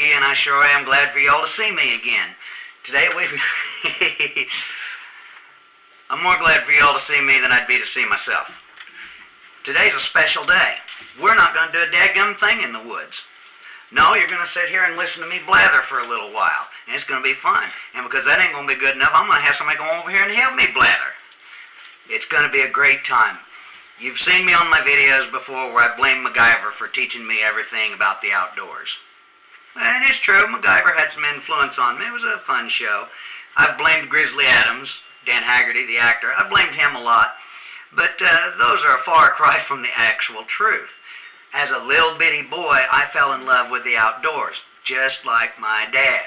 Willagee, and I sure am glad for y'all to see me again. Today I'm more glad for y'all to see me than I'd be to see myself. Today's a special day. We're not going to do a dadgum thing in the woods. No, you're going to sit here and listen to me blather for a little while, and it's going to be fun. And because that ain't going to be good enough, I'm going to have somebody go over here and help me blather. It's going to be a great time. You've seen me on my videos before where I blame MacGyver for teaching me everything about the outdoors. And it's true, MacGyver had some influence on me. It was a fun show. I've blamed Grizzly Adams, Dan Haggerty, the actor. I've blamed him a lot. But those are a far cry from the actual truth. As a little bitty boy, I fell in love with the outdoors, just like my dad.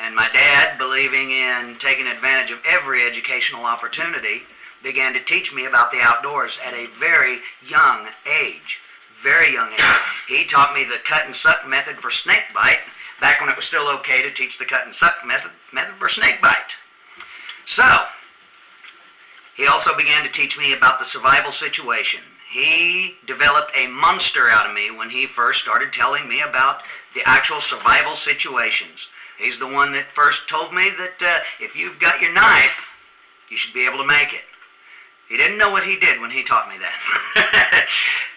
And my dad, believing in taking advantage of every educational opportunity, began to teach me about the outdoors at a very young age. Very young age. He taught me the cut and suck method for snake bite, back when it was still okay to teach the cut and suck method for snake bite. So, he also began to teach me about the survival situation. He developed a monster out of me when he first started telling me about the actual survival situations. He's the one that first told me that if you've got your knife, you should be able to make it. He didn't know what he did when he taught me that.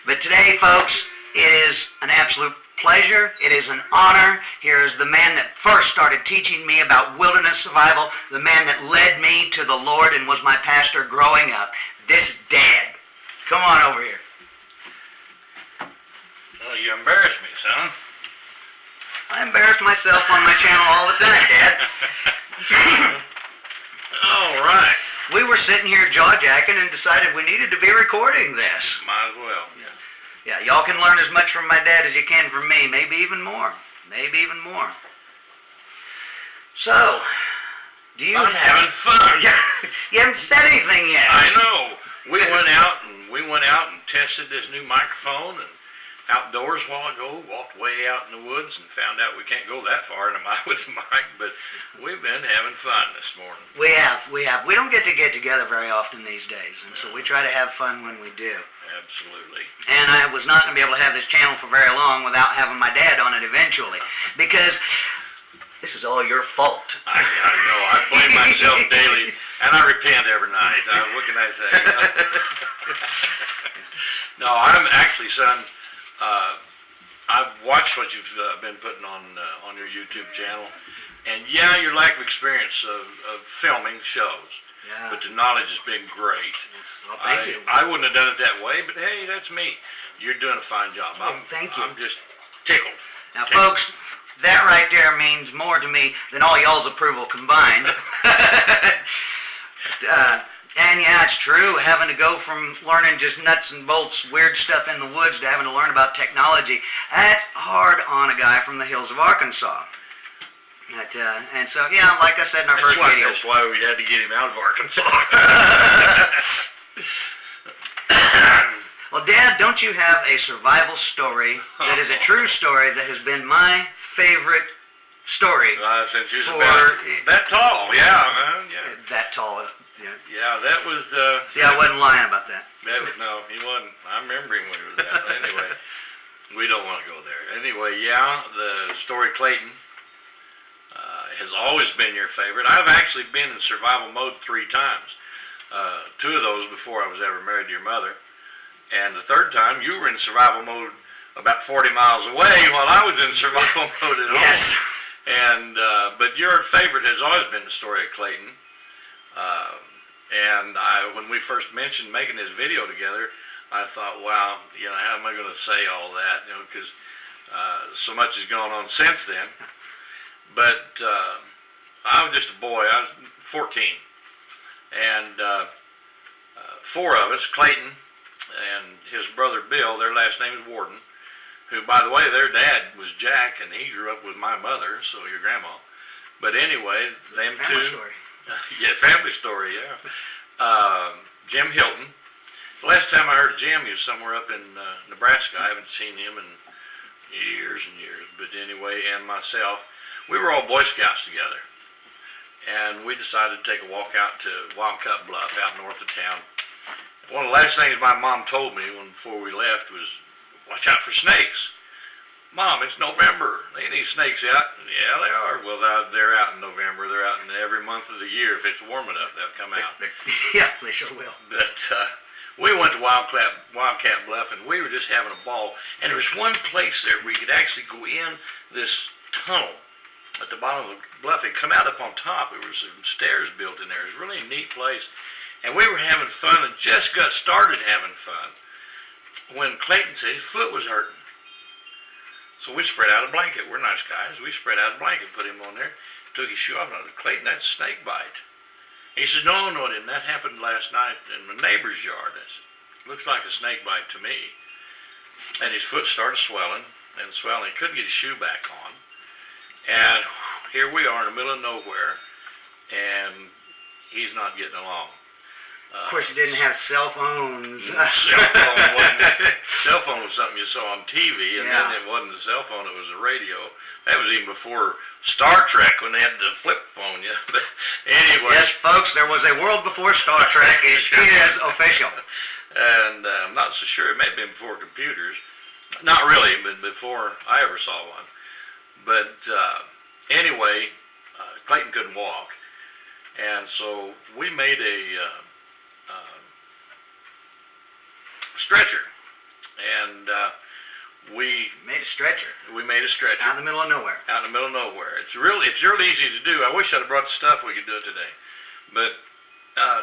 But today, folks, it is an absolute pleasure. It is an honor. Here is the man that first started teaching me about wilderness survival, the man that led me to the Lord and was my pastor growing up. This is Dad. Come on over here. Well, you embarrassed me, son. I embarrass myself on my channel all the time, Dad. All right. We were sitting here jaw-jacking and decided we needed to be recording this. Might as well. Yeah, y'all can learn as much from my dad as you can from me. Maybe even more. Maybe even more. So, do you I'm having fun. You haven't said anything yet. I know. We went out and tested this new microphone and outdoors a while ago, walked way out in the woods and found out we can't go that far with the mic, but we've been having fun this morning. We have. We don't get together very often these days, and so we try to have fun when we do. Absolutely. And I was not going to be able to have this channel for very long without having my dad on it eventually, because this is all your fault. I know. I blame myself daily, and I repent every night. What can I say? No, I'm actually, son, I've watched what you've been putting on your YouTube channel, and yeah, your lack of experience of filming shows, but the knowledge has been great. Well, thank you. I wouldn't have done it that way, but hey, that's me. You're doing a fine job. Thank you. I'm just tickled. Now, folks, that right there means more to me than all y'all's approval combined. And yeah, it's true, having to go from learning just nuts and bolts, weird stuff in the woods, to having to learn about technology, that's hard on a guy from the hills of Arkansas. And so, yeah, like I said in our first video. That's why we had to get him out of Arkansas. Well, Dad, don't you have a survival story that is a true story that has been my favorite story? Since you was about that tall, yeah. That tall, yeah. Yeah, that was... See, I wasn't lying about that. No, he wasn't. I remember him when he was that. Anyway, we don't want to go there. Anyway, yeah, the story Clayton has always been your favorite. I've actually been in survival mode 3 times. 2 of those before I was ever married to your mother. And the 3rd time, you were in survival mode about 40 miles away while I was in survival mode at home. Yes. And, but your favorite has always been the story of Clayton. And when we first mentioned making this video together, I thought, wow, how am I going to say all that? Because so much has gone on since then. But I was just a boy. I was 14. And 4 of us, Clayton and his brother Bill, their last name is Warden, who, by the way, their dad was Jack, and he grew up with my mother, so your grandma. But anyway, them family two... Story. Yeah, family story, yeah. Jim Hilton. The last time I heard of Jim, he was somewhere up in Nebraska. I haven't seen him in years and years. But anyway, and myself, we were all Boy Scouts together. And we decided to take a walk out to Wildcat Bluff out north of town. One of the last things my mom told me before we left was, watch out for snakes. Mom, it's November. Ain't any snakes out? Yeah, they are. Well, they're out in November. They're out in every month of the year. If it's warm enough, they'll come out. Yeah, they sure will. But we went to Wildcat Bluff, and we were just having a ball. And there was one place there where you could actually go in this tunnel at the bottom of the bluff and come out up on top. There was some stairs built in there. It was really a neat place. And we were having fun and just got started having fun when Clayton said his foot was hurting. So we spread out a blanket. We're nice guys. We spread out a blanket, put him on there, took his shoe off, and I said, Clayton, that's snake bite. He said, no, it didn't. That happened last night in my neighbor's yard. I said, looks like a snake bite to me. And his foot started swelling and swelling. He couldn't get his shoe back on. And here we are in the middle of nowhere, and he's not getting along. Of course, you didn't have cell phones. Cell phone was something you saw on TV, and Yeah. then it wasn't a cell phone, it was a radio. That was even before Star Trek, when they had the flip phone. Yeah. But anyway. Yes, folks, there was a world before Star Trek. It is official. And I'm not so sure. It may have been before computers. Not really, but before I ever saw one. But anyway, Clayton couldn't walk. And so we made a stretcher. And we made a stretcher. We made a stretcher. Out in the middle of nowhere. Out in the middle of nowhere. It's real easy to do. I wish I'd have brought the stuff. We could do it today. But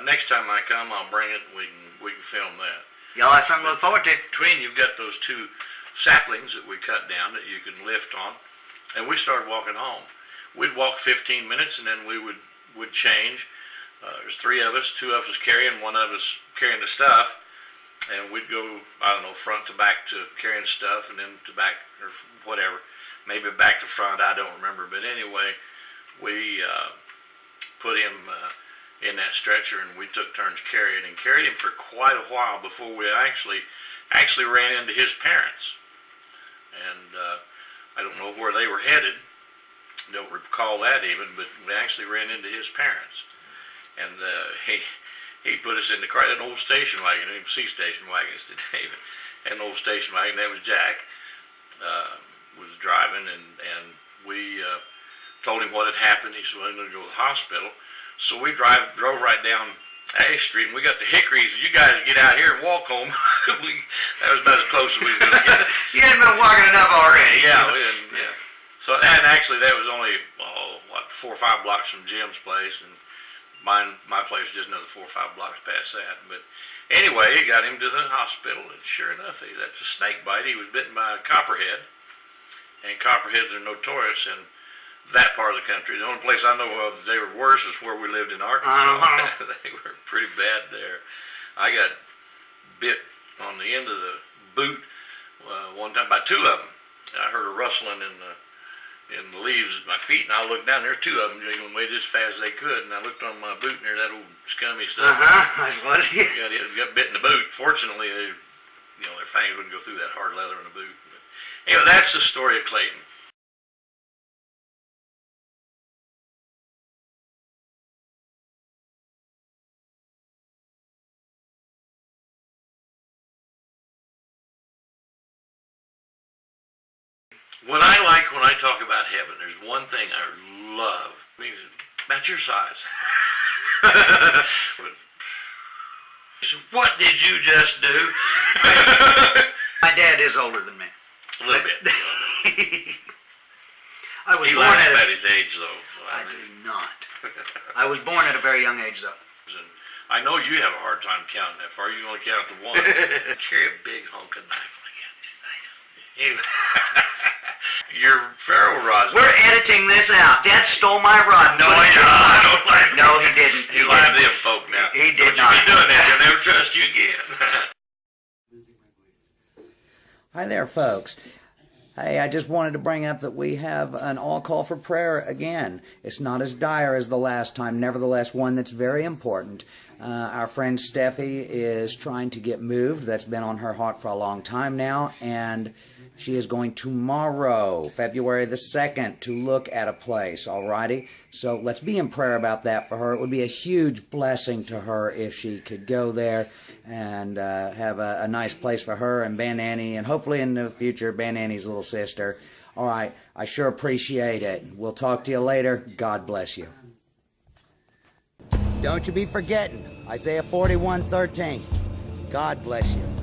next time I come, I'll bring it and we can film that. Y'all have something to look forward to. Between, you've got those two saplings that we cut down that you can lift on, and we started walking home. We'd walk 15 minutes, and then we would change. There's three of us, two of us carrying, one of us carrying the stuff, and we'd go, I don't know, front to back to carrying stuff, and then to back, or whatever, maybe back to front, I don't remember. But anyway, we put him in that stretcher, and we took turns carrying, and carried him for quite a while before we actually ran into his parents. And I don't know where they were headed, don't recall that even, but we actually ran into his parents. And he put us in the car, an old station wagon. I didn't see station wagons today, but an old station wagon. That was Jack, was driving, and we told him what had happened. He said, well, I'm going to go to the hospital. So we drove right down Ash Street, and we got to Hickory. So you guys get out here and walk home. That was about as close as we were going to get. You hadn't been walking enough already. Yeah, yeah. So, and actually that was only, 4 or 5 blocks from Jim's place, and my place is just another 4 or 5 blocks past that. But anyway, he got him to the hospital, and sure enough, that's a snake bite. He was bitten by a copperhead, and copperheads are notorious in that part of the country. The only place I know of they were worse is where we lived in Arkansas. They were pretty bad there. I got bit on the end of the boot one time by 2 of them. I heard a rustling in the leaves at my feet, and I looked down there. 2 of them jiggling away just as fast as they could, and I looked on my boot, and there that old scummy stuff. Got bit in the boot. Fortunately, their fangs wouldn't go through that hard leather in the boot. But anyway, that's the story of Clayton. When I talk about heaven, there's one thing I love. I mean, about your size. What did you just do? My dad is older than me. A little bit. I was he born laughs at about his age, though. So I do not. I was born at a very young age, though. And I know you have a hard time counting that far. You only count to 1. Carry a big honking knife like that. Your ferro rods. We're editing this out. Dad stole my rod. No, I don't like it. No, he didn't. You lie to them folk now. He did don't not. You be doing that. They'll never trust you again. Hi there, folks. Hey, I just wanted to bring up that we have an all call for prayer again. It's not as dire as the last time, nevertheless one that's very important. Our friend Steffi is trying to get moved. That's been on her heart for a long time now, and she is going tomorrow, February the 2nd, to look at a place, alrighty? So let's be in prayer about that for her. It would be a huge blessing to her if she could go there and have a nice place for her and Ben Annie, and hopefully in the future, Ben Annie's little sister. All right, I sure appreciate it. We'll talk to you later. God bless you. Don't you be forgetting Isaiah 41:13. God bless you.